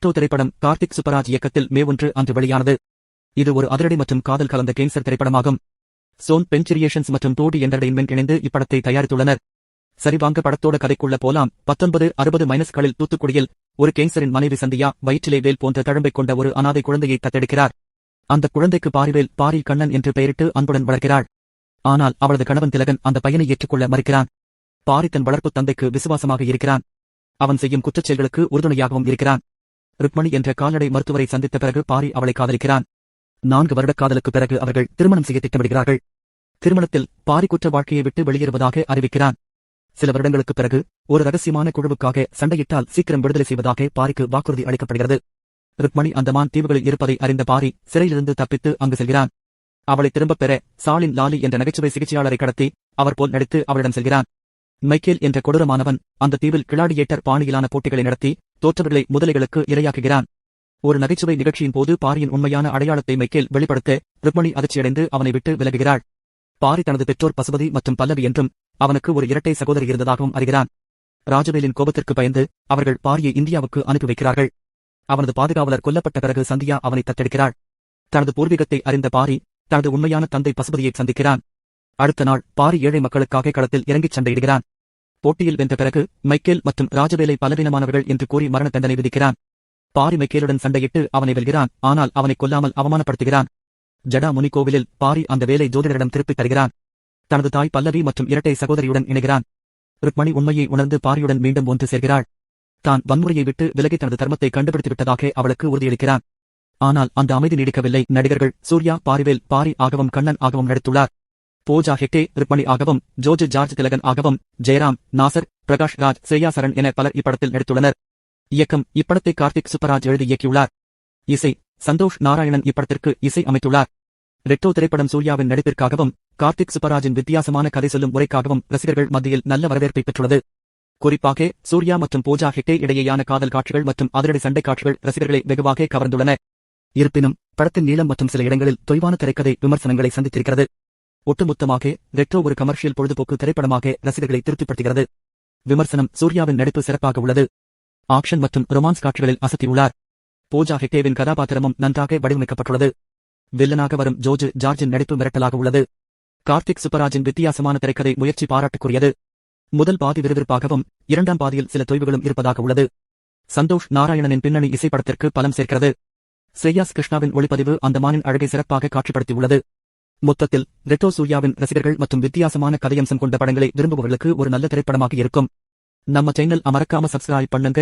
Retro திரைப்படம் கார்த்திக் சுப்பராஜ் இயக்கத்தில் மே 1 அன்று வெளியானது. இது ஒரு அதிரடி மற்றும் காதல் கலந்த கேங்ஸ்டர் திரைப்படமாகும். சோன் பென் கிரியேஷன்ஸ் மற்றும் டூடி என்டர்டெயின்மென்ட் இணைந்து இப்படத்தை தயாரித்துள்ளனர். சரி வாங்க படத்தோட கதைக்குள்ள போலாம். 1960 தூத்துக்குடியில் ஒரு கேங்ஸ்டரின் மனைவி சந்தியா வயிற்றிலே வேல் போன்ற தழும்பைக் கொண்ட ஒரு அனாதை குழந்தையை தத்தெடுக்கிறார். அந்த குழந்தைக்கு பாரிவேல் பாரி கண்ணன் என்று பெயரிட்டு அன்புடன் வளர்க்கிறாள். ஆனால் அவளது கணவன் திலகன் அந்த பையனை ஏற்றுக்கொள்ள மறுக்கிறான். பாரி தன் வளர்ப்பு தந்தைக்கு விசுவாசமாக இருக்கிறான். அவன் செய்யும் குற்றச்செயல்களுக்கு உறுதுணையாகவும் இருக்கிறான். ருக்மணி என்ற கால்நடை மருத்துவரை சந்தித்த பிறகு பாரி அவளை காதலிக்கிறான். 4 வருட காதலுக்கு பிறகு அவர்கள் திருமணம் செய்ய திட்டமிடுகிறார்கள். திருமணத்தில் பாரி குற்ற வாழ்க்கையை விட்டு வெளியேறுவதாக அறிவிக்கிறான். சில வருடங்களுக்குப் பிறகு ஒரு ரகசியமான குழுவுக்காக சண்டையிட்டால் சீக்கிரம் விடுதலை செய்வதாக பாரிக்கு வாக்குறுதி அளிக்கப்படுகிறது. ருக்மணி அந்தமான் தீவுகளில் இருப்பதை அறிந்த பாரி சிறையிலிருந்து தப்பித்து அங்கு செல்கிறான். அவளை திரும்பப் பெற சாலின் லாலி என்ற நகைச்சுவை சிகிச்சையாளரை கடத்தி அவர் போல் நடித்து அவளிடம் செல்கிறான். மைக்கேல் என்ற கொடூரமானவன் அந்த தீவில் கிளாடியேட்டர் பாணியிலான போட்டிகளை நடத்தி தோற்றவர்களை முதலைகளுக்கு இரையாக்குகிறான். ஒரு நகைச்சுவை நிகழ்ச்சியின் போது பாரியின் உண்மையான அடையாளத்தை மைக்கேல் வெளிப்படுத்த ருக்மணி அதிர்ச்சியடைந்து அவனை விட்டு விலகுகிறாள். பாரி தனது பெற்றோர் பசுபதி மற்றும் பல்லவி என்றும் அவனுக்கு ஒரு இரட்டை சகோதரி இருந்ததாகவும் அறிகிறான். ராஜவேலின் கோபத்திற்கு பயந்து அவர்கள் பாரியை இந்தியாவுக்கு அனுப்பி வைக்கிறார்கள். அவனது பாதுகாவலர் கொல்லப்பட்ட பிறகு சந்தியா அவனை தத்தெடுக்கிறாள். தனது பூர்வீகத்தை அறிந்த பாரி தனது உண்மையான தந்தை பசுபதியை சந்திக்கிறான். அடுத்த நாள் பாரி ஏழை மக்களுக்காக களத்தில் இறங்கிச் சண்டையிடுகிறான். போட்டியில் வென்ற பிறகு மைக்கேல் மற்றும் ராஜவேலை பலவீனமானவர்கள் என்று கூறி மரண தண்டனை விதிக்கிறான். பாரி மைக்கேலுடன் சண்டையிட்டு அவனை வெல்கிறான். ஆனால் அவனை கொல்லாமல் அவமானப்படுத்துகிறான். ஜடா முனி கோவிலில் பாரி அந்த வேலை ஜோதிடரிடம் திருப்பித் தருகிறான். தனது தாய் பல்லவி மற்றும் இரட்டை சகோதரியுடன் இணைகிறான். ருக்மணி உண்மையை உணர்ந்து பாரியுடன் மீண்டும் ஒன்று சேர்கிறாள். தான் வன்முறையை விட்டு விலகி தனது தர்மத்தை கண்டுபிடித்துவிட்டதாக அவளுக்கு உறுதியளிக்கிறான். ஆனால் அந்த அமைதி நீடிக்கவில்லை. நடிகர்கள் சூர்யா பாரிவேல் பாரி ஆகவும் கண்ணன் ஆகவும் நடித்துள்ளார். பூஜா ஹெக்டே ருக்மணி ஆகவும், ஜார்ஜ் திலகன் ஆகவும், ஜெயராம், நாசர், பிரகாஷ் ராஜ், ஸ்ரேயா சரண் என பலர் இப்படத்தில் நடித்துள்ளனர். இயக்கம் இப்படத்தை கார்த்திக் சுப்பராஜ் எழுதி இயக்கியுள்ளார். இசை சந்தோஷ் நாராயணன் இப்படத்திற்கு இசை அமைத்துள்ளார். ரெட்ரோ திரைப்படம் சூர்யாவின் நடிப்பிற்காகவும் கார்த்திக் சுப்பராஜின் வித்தியாசமான கதை சொல்லும் உரைக்காகவும் ரசிகர்கள் மத்தியில் நல்ல வரவேற்பை பெற்றுள்ளது. குறிப்பாக சூர்யா மற்றும் பூஜா ஹெக்டே இடையேயான காதல் காட்சிகள் மற்றும் அதிரடி சண்டை காட்சிகள் ரசிகர்களை வெகுவாக கவர்ந்துள்ளன. இருப்பினும் படத்தின் நீளம் மற்றும் சில இடங்களில் தொய்வான திரைக்கதை விமர்சனங்களை சந்தித்திருக்கிறது. ஒட்டுமொத்தமாக ரெட்ரோ ஒரு கமர்ஷியல் பொழுதுபோக்கு திரைப்படமாக ரசிகர்களை திருப்திப்படுத்துகிறது. விமர்சனம் சூர்யாவின் நடிப்பு சிறப்பாக உள்ளது. ஆக்ஷன் மற்றும் ரொமான்ஸ் காட்சிகளில் அசத்தியுள்ளார். பூஜா ஹெக்டேவின் கதாபாத்திரமும் நன்றாக வடிவமைக்கப்பட்டுள்ளது. வில்லனாக வரும் ஜார்ஜின் நடிப்பு மிரட்டலாக உள்ளது. கார்த்திக் சுப்பராஜின் வித்தியாசமான திரைக்கதை முயற்சி பாராட்டுக்குரியது. முதல் பாதி விறுவிறுப்பாகவும் 2ஆம் பாதியில் சில தொய்வுகளும் இருப்பதாக உள்ளது. சந்தோஷ் நாராயணனின் பின்னணி இசைப்படத்திற்கு பலம் சேர்க்கிறது. ஸ்ரேயாஸ் கிருஷ்ணாவின் ஒளிப்பதிவு அந்தமானின் அழகை சிறப்பாக காட்சிப்படுத்தியுள்ளது. மொத்தத்தில் ரெட்ரோ சூர்யாவின் ரசிகர்கள் மற்றும் வித்தியாசமான கதையம்சம் கொண்ட படங்களை விரும்புபவர்களுக்கு ஒரு நல்ல திரைப்படமாக இருக்கும். நம்ம சேனல் மறக்காம சப்ஸ்கிரைப் பண்ணுங்க.